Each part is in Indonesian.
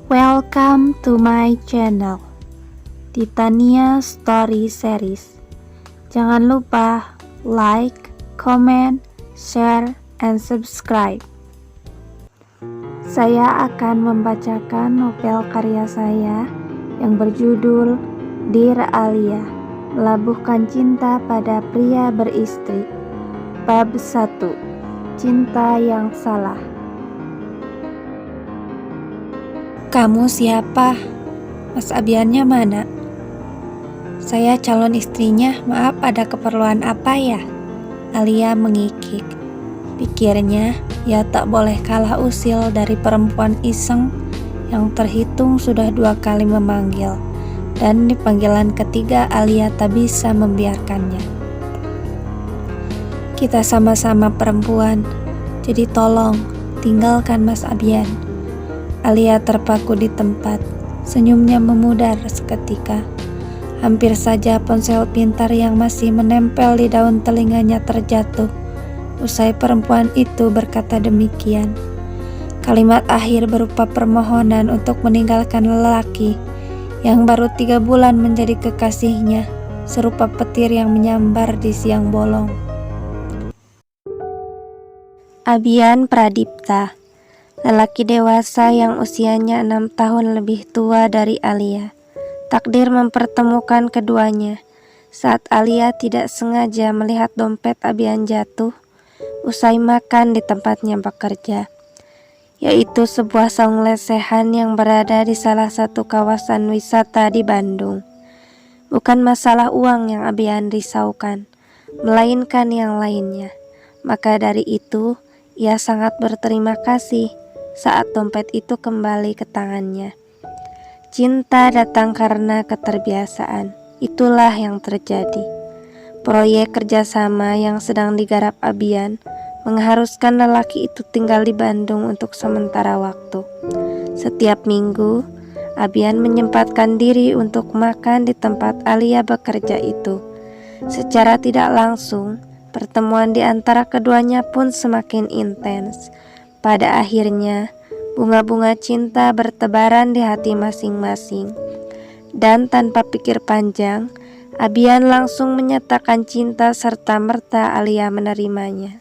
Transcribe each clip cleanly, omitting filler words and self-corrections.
Welcome to my channel, Titania Story Series. Jangan lupa like, comment, share, and subscribe. Saya akan membacakan novel karya saya yang berjudul Dear Alia, Melabuhkan Cinta pada Pria Beristri. Bab 1, Cinta yang Salah. Kamu siapa? Mas Abiannya mana? Saya calon istrinya, maaf ada keperluan apa ya? Alia mengikik. Pikirnya, ia tak boleh kalah usil dari perempuan iseng yang terhitung sudah 2 kali memanggil. Dan di panggilan ketiga Alia tak bisa membiarkannya. Kita sama-sama perempuan, jadi tolong tinggalkan Mas Abian. Alia terpaku di tempat, senyumnya memudar seketika. Hampir saja ponsel pintar yang masih menempel di daun telinganya terjatuh. Usai perempuan itu berkata demikian. Kalimat akhir berupa permohonan untuk meninggalkan lelaki yang baru 3 bulan menjadi kekasihnya, serupa petir yang menyambar di siang bolong. Abian Pradipta, lelaki dewasa yang usianya 6 tahun lebih tua dari Alia. Takdir mempertemukan keduanya saat Alia tidak sengaja melihat dompet Abian jatuh usai makan di tempatnya bekerja, yaitu sebuah saung lesehan yang berada di salah satu kawasan wisata di Bandung. Bukan masalah uang yang Abian risaukan, melainkan yang lainnya. Maka dari itu, ia sangat berterima kasih saat dompet itu kembali ke tangannya. Cinta datang karena keterbiasaan, itulah yang terjadi. Proyek kerjasama yang sedang digarap Abian mengharuskan lelaki itu tinggal di Bandung untuk sementara waktu. Setiap minggu, Abian menyempatkan diri untuk makan di tempat Alia bekerja itu. Secara tidak langsung, pertemuan di antara keduanya pun semakin intens. Pada akhirnya, bunga-bunga cinta bertebaran di hati masing-masing. Dan tanpa pikir panjang, Abian langsung menyatakan cinta serta merta Alia menerimanya.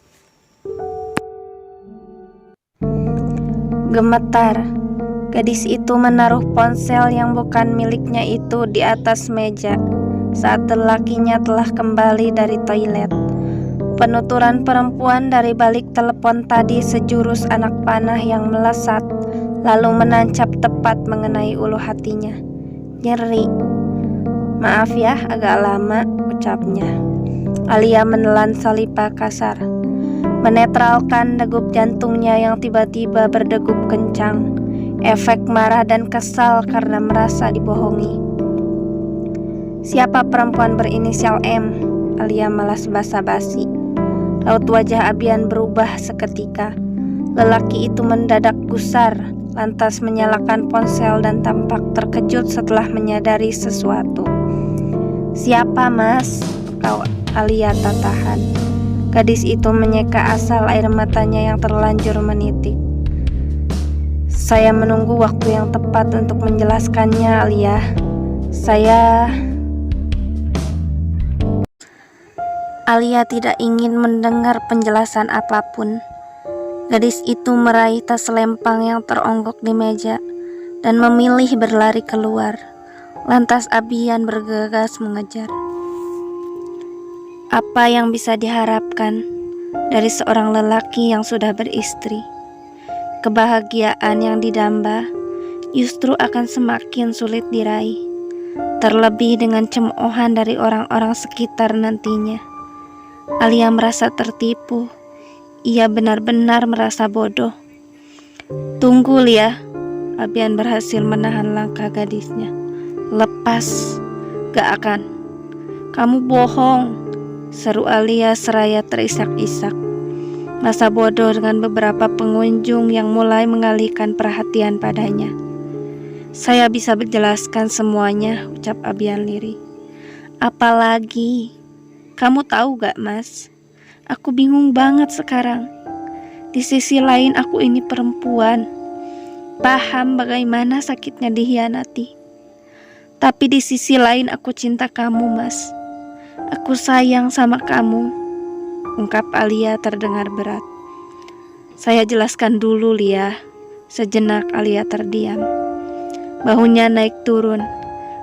Gemetar, gadis itu menaruh ponsel yang bukan miliknya itu di atas meja saat lelakinya telah kembali dari toilet. Penuturan perempuan dari balik telepon tadi sejurus anak panah yang melesat, lalu menancap tepat mengenai ulu hatinya. Nyeri. Maaf ya, agak lama, ucapnya. Alia menelan Salipa kasar, menetralkan degup jantungnya yang tiba-tiba berdegup kencang. Efek marah dan kesal karena merasa dibohongi. Siapa perempuan berinisial M? Alia malas basa-basi. Raut wajah Abian berubah seketika. Lelaki itu mendadak gusar, lantas menyalakan ponsel dan tampak terkejut setelah menyadari sesuatu. Siapa mas? Kau Alia tak tahan. Gadis itu menyeka asal air matanya yang terlanjur menitik. Saya menunggu waktu yang tepat untuk menjelaskannya, Alia. Alia tidak ingin mendengar penjelasan apapun. Gadis itu meraih tas lempang yang teronggok di meja dan memilih berlari keluar. Lantas Abian bergegas mengejar. Apa yang bisa diharapkan dari seorang lelaki yang sudah beristri? Kebahagiaan yang didamba justru akan semakin sulit diraih, terlebih dengan cemoohan dari orang-orang sekitar nantinya. Alia merasa tertipu. Ia benar-benar merasa bodoh. Tunggu, Lia. Abian berhasil menahan langkah gadisnya. Lepas. Gak akan. Kamu bohong, seru Alia seraya terisak-isak. Masa bodoh dengan beberapa pengunjung yang mulai mengalihkan perhatian padanya. Saya bisa menjelaskan semuanya, ucap Abian lirih. Apalagi? Kamu tahu gak mas, aku bingung banget sekarang. Di sisi lain aku ini perempuan. paham bagaimana sakitnya dikhianati. Tapi di sisi lain aku cinta kamu, Mas. Aku sayang sama kamu, ungkap Alia terdengar berat. Saya jelaskan dulu, Lia. Sejenak Alia terdiam. Bahunya naik turun,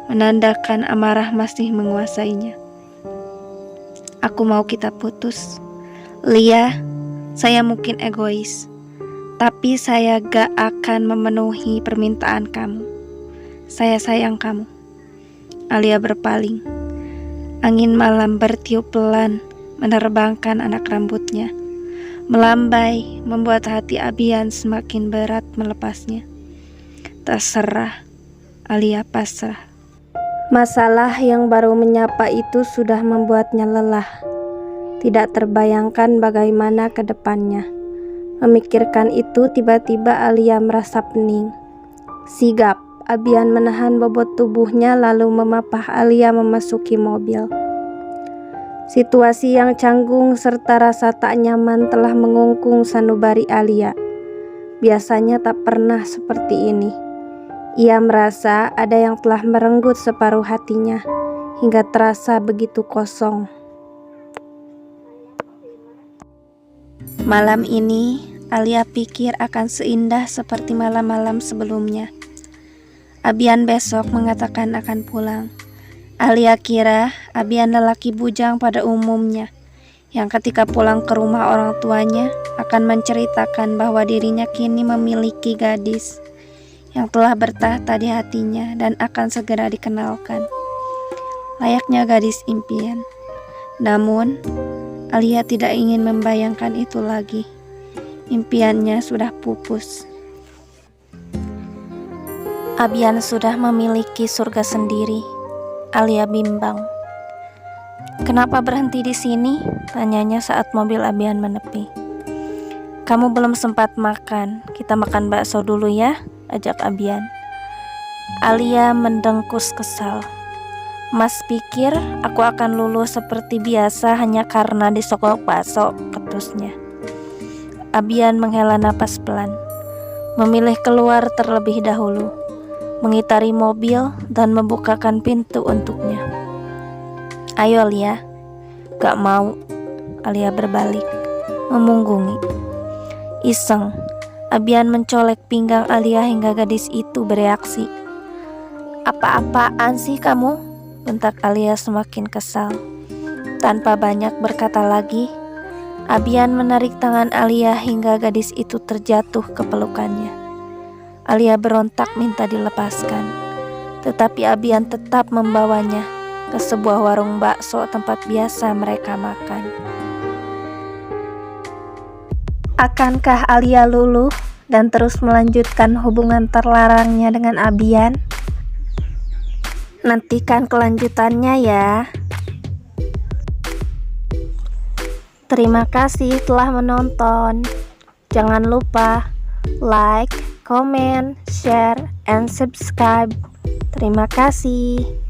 menandakan amarah masih menguasainya. Aku mau kita putus. Lia, saya mungkin egois, tapi saya gak akan memenuhi permintaan kamu. Saya sayang kamu. Alia berpaling. Angin malam bertiup pelan, menerbangkan anak rambutnya. Melambai, membuat hati Abian semakin berat melepasnya. Terserah, Alia pasrah. Masalah yang baru menyapa itu sudah membuatnya lelah. Tidak terbayangkan bagaimana ke depannya. Memikirkan itu, tiba-tiba Alia merasa pening. Sigap, Abian menahan bobot tubuhnya lalu memapah Alia memasuki mobil. Situasi yang canggung serta rasa tak nyaman telah mengungkung sanubari Alia. Biasanya tak pernah seperti ini. Ia merasa ada yang telah merenggut separuh hatinya hingga terasa begitu kosong. Malam ini, Alia pikir akan seindah seperti malam-malam sebelumnya. Abian besok mengatakan akan pulang. Alia kira Abian lelaki bujang pada umumnya, yang ketika pulang ke rumah orang tuanya akan menceritakan bahwa dirinya kini memiliki gadis yang telah bertahta di hatinya dan akan segera dikenalkan. Layaknya gadis impian. Namun, Alia tidak ingin membayangkan itu lagi. Impiannya sudah pupus. Abian sudah memiliki surga sendiri. Alia bimbang. Kenapa berhenti di sini? Tanyanya saat mobil Abian menepi. Kamu belum sempat makan. Kita makan bakso dulu ya, ajak Abian. Alia mendengkus kesal. Mas pikir aku akan lulus seperti biasa hanya karena disogok bakso, ketusnya. Abian menghela napas pelan, memilih keluar terlebih dahulu, mengitari mobil dan membukakan pintu untuknya. Ayo Lia. Gak mau. Alia berbalik, memunggungi. Iseng, Abian mencolek pinggang Alia hingga gadis itu bereaksi. Apa-apaan sih kamu? Bentak Alia semakin kesal. Tanpa banyak berkata lagi, Abian menarik tangan Alia hingga gadis itu terjatuh ke pelukannya. Alia berontak minta dilepaskan, tetapi Abian tetap membawanya ke sebuah warung bakso tempat biasa mereka makan. Akankah Alia luluh dan terus melanjutkan hubungan terlarangnya dengan Abian? Nantikan kelanjutannya ya. Terima kasih telah menonton. Jangan lupa like, comment, share, and subscribe. Terima kasih.